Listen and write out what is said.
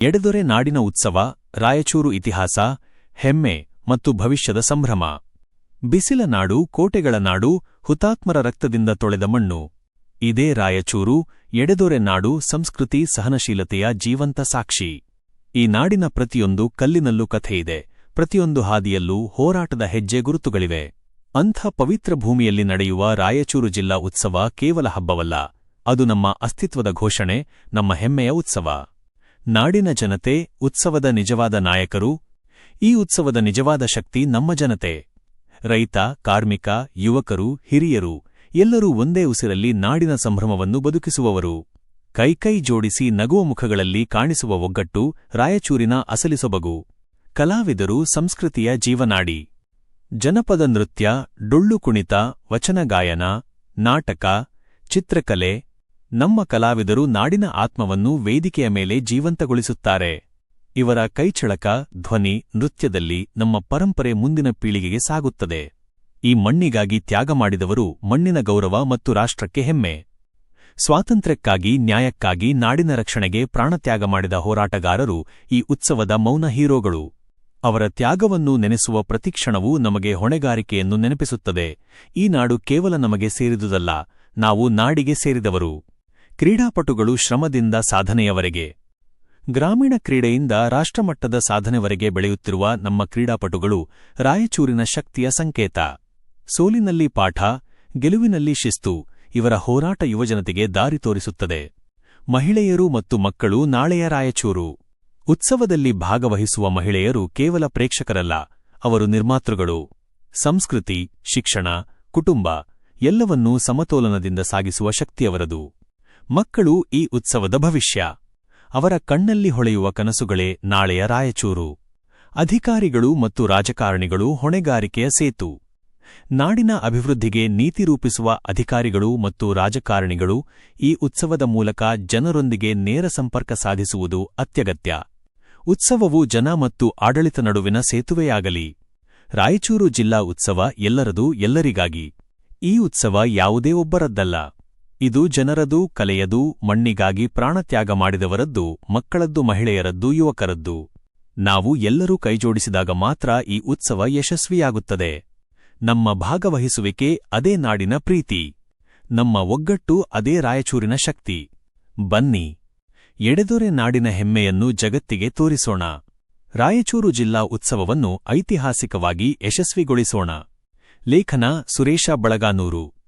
ಎಡೆದೊರೆ ನಾಡಿನ ಉತ್ಸವ, ರಾಯಚೂರು ಇತಿಹಾಸ, ಹೆಮ್ಮೆ ಮತ್ತು ಭವಿಷ್ಯದ ಸಂಭ್ರಮ. ಬಿಸಿಲ ನಾಡು, ಕೋಟೆಗಳ ನಾಡು, ಹುತಾತ್ಮರ ರಕ್ತದಿಂದ ತೊಳೆದ ಮಣ್ಣು. ಇದೇ ರಾಯಚೂರು, ಎಡೆದೊರೆ ನಾಡು, ಸಂಸ್ಕೃತಿ, ಸಹನಶೀಲತೆಯ ಜೀವಂತ ಸಾಕ್ಷಿ. ಈ ನಾಡಿನ ಪ್ರತಿಯೊಂದು ಕಲ್ಲಿನಲ್ಲೂ ಕಥೆಯಿದೆ, ಪ್ರತಿಯೊಂದು ಹಾದಿಯಲ್ಲೂ ಹೋರಾಟದ ಹೆಜ್ಜೆ ಗುರುತುಗಳಿವೆ. ಅಂಥ ಪವಿತ್ರ ಭೂಮಿಯಲ್ಲಿ ನಡೆಯುವ ರಾಯಚೂರು ಜಿಲ್ಲಾ ಉತ್ಸವ ಕೇವಲ ಹಬ್ಬವಲ್ಲ, ಅದು ನಮ್ಮ ಅಸ್ತಿತ್ವದ ಘೋಷಣೆ, ನಮ್ಮ ಹೆಮ್ಮೆಯ ಉತ್ಸವ. ನಾಡಿನ ಜನತೆ, ಉತ್ಸವದ ನಿಜವಾದ ನಾಯಕರು. ಈ ಉತ್ಸವದ ನಿಜವಾದ ಶಕ್ತಿ ನಮ್ಮ ಜನತೆ. ರೈತ, ಕಾರ್ಮಿಕ, ಯುವಕರು, ಹಿರಿಯರು ಎಲ್ಲರೂ ಒಂದೇ ಉಸಿರಲ್ಲಿ ನಾಡಿನ ಸಂಭ್ರಮವನ್ನು ಬದುಕಿಸುವವರು. ಕೈಕೈ ಜೋಡಿಸಿ ನಗುವ ಮುಖಗಳಲ್ಲಿ ಕಾಣಿಸುವ ಒಗ್ಗಟ್ಟು ರಾಯಚೂರಿನ ಅಸಲಿ ಸೊಬಗು. ಕಲಾವಿದರು ಸಂಸ್ಕೃತಿಯ ಜೀವನಾಡಿ. ಜನಪದ ನೃತ್ಯ, ಡೊಳ್ಳು ಕುಣಿತ, ವಚನ ಗಾಯನ, ನಾಟಕ, ಚಿತ್ರಕಲೆ. ನಮ್ಮ ಕಲಾವಿದರು ನಾಡಿನ ಆತ್ಮವನ್ನು ವೇದಿಕೆಯ ಮೇಲೆ ಜೀವಂತಗೊಳಿಸುತ್ತಾರೆ. ಇವರ ಕೈಚಳಕ, ಧ್ವನಿ, ನೃತ್ಯದಲ್ಲಿ ನಮ್ಮ ಪರಂಪರೆ ಮುಂದಿನ ಪೀಳಿಗೆಗೆ ಸಾಗುತ್ತದೆ. ಈ ಮಣ್ಣಿಗಾಗಿ ತ್ಯಾಗ ಮಾಡಿದವರು ಮಣ್ಣಿನ ಗೌರವ ಮತ್ತು ರಾಷ್ಟ್ರಕ್ಕೆ ಹೆಮ್ಮೆ. ಸ್ವಾತಂತ್ರ್ಯಕ್ಕಾಗಿ, ನ್ಯಾಯಕ್ಕಾಗಿ, ನಾಡಿನ ರಕ್ಷಣೆಗೆ ಪ್ರಾಣತ್ಯಾಗ ಮಾಡಿದ ಹೋರಾಟಗಾರರು ಈ ಉತ್ಸವದ ಮೌನ ಹೀರೋಗಳು. ಅವರ ತ್ಯಾಗವನ್ನು ನೆನೆಸುವ ಪ್ರತಿಕ್ಷಣವೂ ನಮಗೆ ಹೊಣೆಗಾರಿಕೆಯನ್ನು ನೆನಪಿಸುತ್ತದೆ. ಈ ನಾಡು ಕೇವಲ ನಮಗೆ ಸೇರಿದುದಲ್ಲ, ನಾವು ನಾಡಿಗೆ ಸೇರಿದವರು. ಕ್ರೀಡಾಪಟುಗಳು ಶ್ರಮದಿಂದ ಸಾಧನೆಯವರೆಗೆ. ಗ್ರಾಮೀಣ ಕ್ರೀಡೆಯಿಂದ ರಾಷ್ಟ್ರಮಟ್ಟದ ಸಾಧನೆವರೆಗೆ ಬೆಳೆಯುತ್ತಿರುವ ನಮ್ಮ ಕ್ರೀಡಾಪಟುಗಳು ರಾಯಚೂರಿನ ಶಕ್ತಿಯ ಸಂಕೇತ. ಸೋಲಿನಲ್ಲಿ ಪಾಠ, ಗೆಲುವಿನಲ್ಲಿ ಶಿಸ್ತು. ಇವರ ಹೋರಾಟ ಯುವಜನತೆಗೆ ದಾರಿ ತೋರಿಸುತ್ತದೆ. ಮಹಿಳೆಯರು ಮತ್ತು ಮಕ್ಕಳು ನಾಳೆಯ ರಾಯಚೂರು. ಉತ್ಸವದಲ್ಲಿ ಭಾಗವಹಿಸುವ ಮಹಿಳೆಯರು ಕೇವಲ ಪ್ರೇಕ್ಷಕರಲ್ಲ, ಅವರು ನಿರ್ಮಾತೃಗಳು. ಸಂಸ್ಕೃತಿ, ಶಿಕ್ಷಣ, ಕುಟುಂಬ ಎಲ್ಲವನ್ನೂ ಸಮತೋಲನದಿಂದ ಸಾಗಿಸುವ ಶಕ್ತಿಯವರದು. ಮಕ್ಕಳು ಈ ಉತ್ಸವದ ಭವಿಷ್ಯ. ಅವರ ಕಣ್ಣಲ್ಲಿ ಹೊಳೆಯುವ ಕನಸುಗಳೇ ನಾಳೆಯ ರಾಯಚೂರು. ಅಧಿಕಾರಿಗಳು ಮತ್ತು ರಾಜಕಾರಣಿಗಳು ಹೊಣೆಗಾರಿಕೆಯ ಸೇತು. ನಾಡಿನ ಅಭಿವೃದ್ಧಿಗೆ ನೀತಿ ರೂಪಿಸುವ ಅಧಿಕಾರಿಗಳು ಮತ್ತು ರಾಜಕಾರಣಿಗಳು ಈ ಉತ್ಸವದ ಮೂಲಕ ಜನರೊಂದಿಗೆ ನೇರ ಸಂಪರ್ಕ ಸಾಧಿಸುವುದು ಅತ್ಯಗತ್ಯ. ಉತ್ಸವವು ಜನ ಮತ್ತು ಆಡಳಿತ ನಡುವಿನ ಸೇತುವೆಯಾಗಲಿ. ರಾಯಚೂರು ಜಿಲ್ಲಾ ಉತ್ಸವ ಎಲ್ಲರದು, ಎಲ್ಲರಿಗಾಗಿ. ಈ ಉತ್ಸವ ಯಾವುದೇ ಒಬ್ಬರದ್ದಲ್ಲ, ಇದು ಜನರದು, ಕಲೆಯದು, ಮಣ್ಣಿಗಾಗಿ ಪ್ರಾಣತ್ಯಾಗ ಮಾಡಿದವರದ್ದು, ಮಕ್ಕಳದ್ದು, ಮಹಿಳೆಯರದ್ದು, ಯುವಕರದ್ದು. ನಾವು ಎಲ್ಲರೂ ಕೈಜೋಡಿಸಿದಾಗ ಮಾತ್ರ ಈ ಉತ್ಸವ ಯಶಸ್ವಿಯಾಗುತ್ತದೆ. ನಮ್ಮ ಭಾಗವಹಿಸುವಿಕೆ ಅದೇ ನಾಡಿನ ಪ್ರೀತಿ. ನಮ್ಮ ಒಗ್ಗಟ್ಟು ಅದೇ ರಾಯಚೂರಿನ ಶಕ್ತಿ. ಬನ್ನಿ, ಎಡೆದೊರೆ ನಾಡಿನ ಹೆಮ್ಮೆಯನ್ನು ಜಗತ್ತಿಗೆ ತೋರಿಸೋಣ. ರಾಯಚೂರು ಜಿಲ್ಲಾ ಉತ್ಸವವನ್ನು ಐತಿಹಾಸಿಕವಾಗಿ ಯಶಸ್ವಿಗೊಳಿಸೋಣ. ಲೇಖನ ಸುರೇಶ ಬಳಗಾನೂರು.